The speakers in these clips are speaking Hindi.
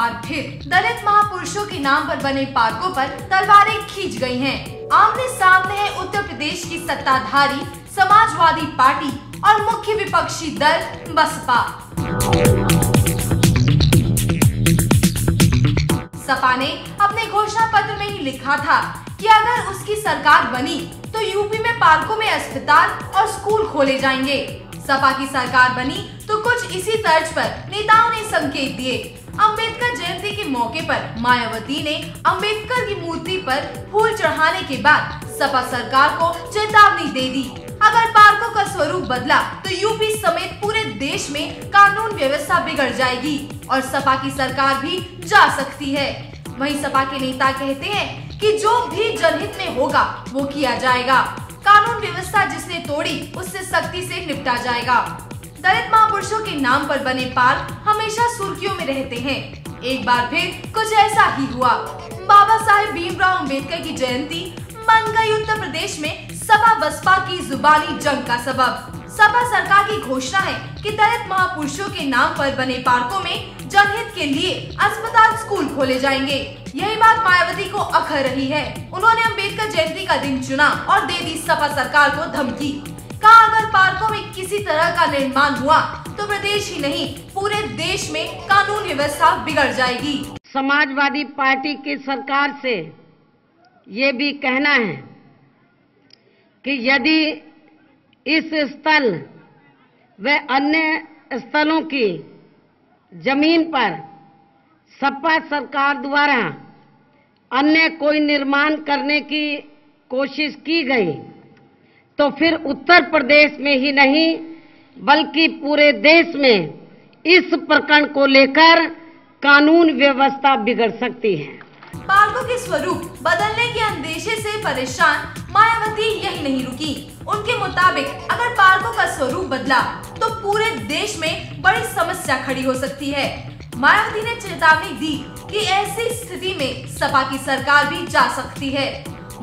बार फिर दलित महापुरुषों के नाम पर बने पार्कों पर तलवारें खींच गई हैं। आमने सामने है उत्तर प्रदेश की सत्ताधारी समाजवादी पार्टी और मुख्य विपक्षी दल बसपा। सपा ने अपने घोषणा पत्र में ही लिखा था कि अगर उसकी सरकार बनी तो यूपी में पार्कों में अस्पताल और स्कूल खोले जाएंगे। सपा की सरकार बनी तो कुछ इसी तर्ज पर नेताओं ने संकेत दिए। अंबेडकर जयंती के मौके पर मायावती ने अंबेडकर की मूर्ति पर फूल चढ़ाने के बाद सपा सरकार को चेतावनी दे दी। अगर पार्कों का स्वरूप बदला तो यूपी समेत पूरे देश में कानून व्यवस्था बिगड़ जाएगी और सपा की सरकार भी जा सकती है। वहीं सपा के नेता कहते हैं कि जो भी जनहित में होगा वो किया जाएगा। कानून व्यवस्था जिसने तोड़ी उससे सख्ती से निपटा जाएगा। दलित महापुरुषों के नाम पर बने पार्क हमेशा सुर्खियों में रहते हैं। एक बार फिर कुछ ऐसा ही हुआ। बाबा साहेब भीमराव अंबेडकर की जयंती बन गई उत्तर प्रदेश में सपा बसपा की जुबानी जंग का सबब। सपा सरकार की घोषणा है कि दलित महापुरुषों के नाम पर बने पार्कों में जनहित के लिए अस्पताल स्कूल खोले जाएंगे। यही बात मायावती को अखर रही है। उन्होंने अंबेडकर जयंती का दिन चुना और दे दी सपा सरकार को धमकी। कहा अगर पार्कों में किसी तरह का निर्माण हुआ तो प्रदेश ही नहीं पूरे देश में कानून व्यवस्था बिगड़ जाएगी। समाजवादी पार्टी की सरकार से ये भी कहना है कि यदि इस स्थल व अन्य स्थलों की जमीन पर सपा सरकार द्वारा अन्य कोई निर्माण करने की कोशिश की गई तो फिर उत्तर प्रदेश में ही नहीं बल्कि पूरे देश में इस प्रकरण को लेकर कानून व्यवस्था बिगड़ सकती है। पार्कों के स्वरूप बदलने के अंदेशे से परेशान मायावती यही नहीं रुकी। उनके मुताबिक अगर पार्कों का स्वरूप बदला तो पूरे देश में बड़ी समस्या खड़ी हो सकती है। मायावती ने चेतावनी दी कि ऐसी स्थिति में सपा की सरकार भी जा सकती है।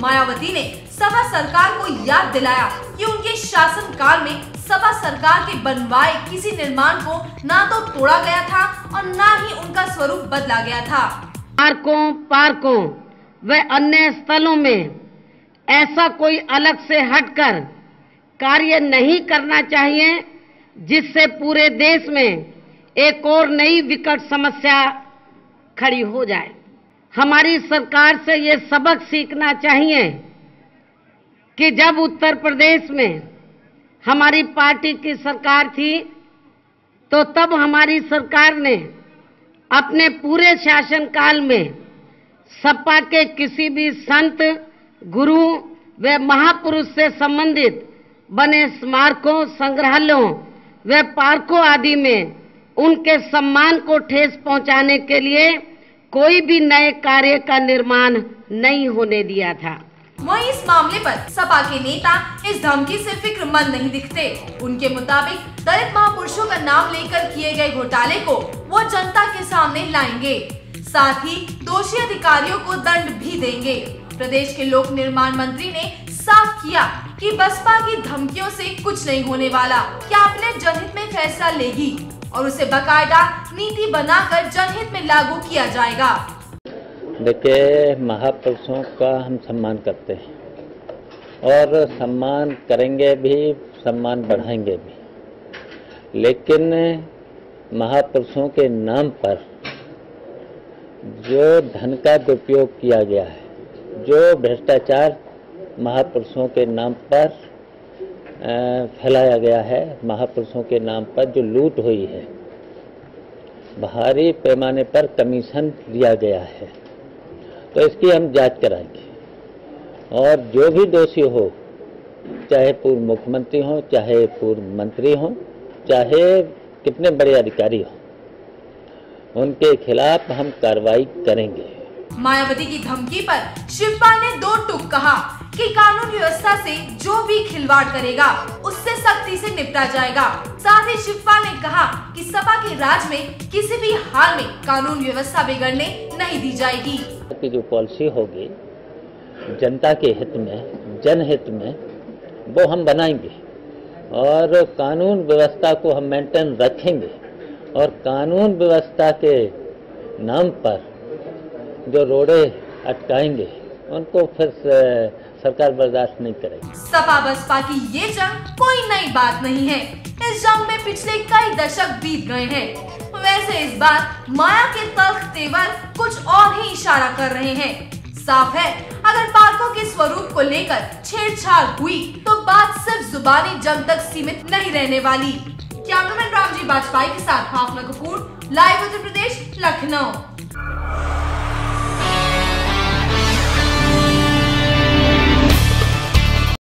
मायावती ने सपा सरकार को याद दिलाया कि उनके शासनकाल में सपा सरकार के बनवाए किसी निर्माण को ना तो तोड़ा गया था और ना ही उनका स्वरूप बदला गया था। पार्कों व अन्य स्थलों में ऐसा कोई अलग से हटकर कार्य नहीं करना चाहिए जिससे पूरे देश में एक और नई विकट समस्या खड़ी हो जाए। हमारी सरकार से ये सबक सीखना चाहिए कि जब उत्तर प्रदेश में हमारी पार्टी की सरकार थी तो तब हमारी सरकार ने अपने पूरे शासनकाल में सपा के किसी भी संत, गुरु व महापुरुष से संबंधित बने स्मारकों, संग्रहालयों व पार्कों आदि में उनके सम्मान को ठेस पहुंचाने के लिए कोई भी नए कार्य का निर्माण नहीं होने दिया था। वहीं इस मामले पर सपा के नेता इस धमकी से फिक्रमंद नहीं दिखते। उनके मुताबिक दलित महापुरुषों का नाम लेकर किए गए घोटाले को वो जनता के सामने लाएंगे, साथ ही दोषी अधिकारियों को दंड भी देंगे। प्रदेश के लोक निर्माण मंत्री ने साफ किया कि बसपा की धमकियों से कुछ नहीं होने वाला। क्या अपने जनहित में फैसला लेगी और उसे बाकायदा नीति बनाकर जनहित में लागू किया जाएगा। देखिए, महापुरुषों का हम सम्मान करते हैं और सम्मान करेंगे भी, सम्मान बढ़ाएंगे भी, लेकिन महापुरुषों के नाम पर जो धन का दुरुपयोग किया गया है, जो भ्रष्टाचार महापुरुषों के नाम पर फैलाया गया है, महापुरुषों के नाम पर जो लूट हुई है, भारी पैमाने पर कमीशन लिया गया है, तो इसकी हम जांच कराएंगे और जो भी दोषी हो, चाहे पूर्व मुख्यमंत्री हो, चाहे पूर्व मंत्री हो, चाहे कितने बड़े अधिकारी हो, उनके खिलाफ हम कार्रवाई करेंगे। मायावती की धमकी पर शिवपाल ने दो टूक कहा कि कानून व्यवस्था से जो भी खिलवाड़ करेगा उससे सख्ती से निपटा जाएगा। साथ ही शिवपाल ने कहा कि सपा के राज में किसी भी हाल में कानून व्यवस्था बिगड़ने नहीं दी जाएगी। की जो पॉलिसी होगी जनता के हित में, जनहित में, वो हम बनाएंगे और कानून व्यवस्था को हम मेंटेन रखेंगे और कानून व्यवस्था के नाम पर जो रोड़े अटकाएंगे उनको फिर सरकार बर्दाश्त नहीं करेगी। सपा बसपा की ये जंग कोई नई बात नहीं है। इस जंग में पिछले कई दशक बीत गए हैं। वैसे इस बार माया के तल्ख तेवर कुछ और ही इशारा कर रहे हैं। साफ है, अगर पार्कों के स्वरूप को लेकर छेड़छाड़ हुई तो बात सिर्फ जुबानी जंग तक सीमित नहीं रहने वाली। कैमरामैन रामजी बाजपेयी के साथ भावना कपूर, लाइव उत्तर प्रदेश, लखनऊ।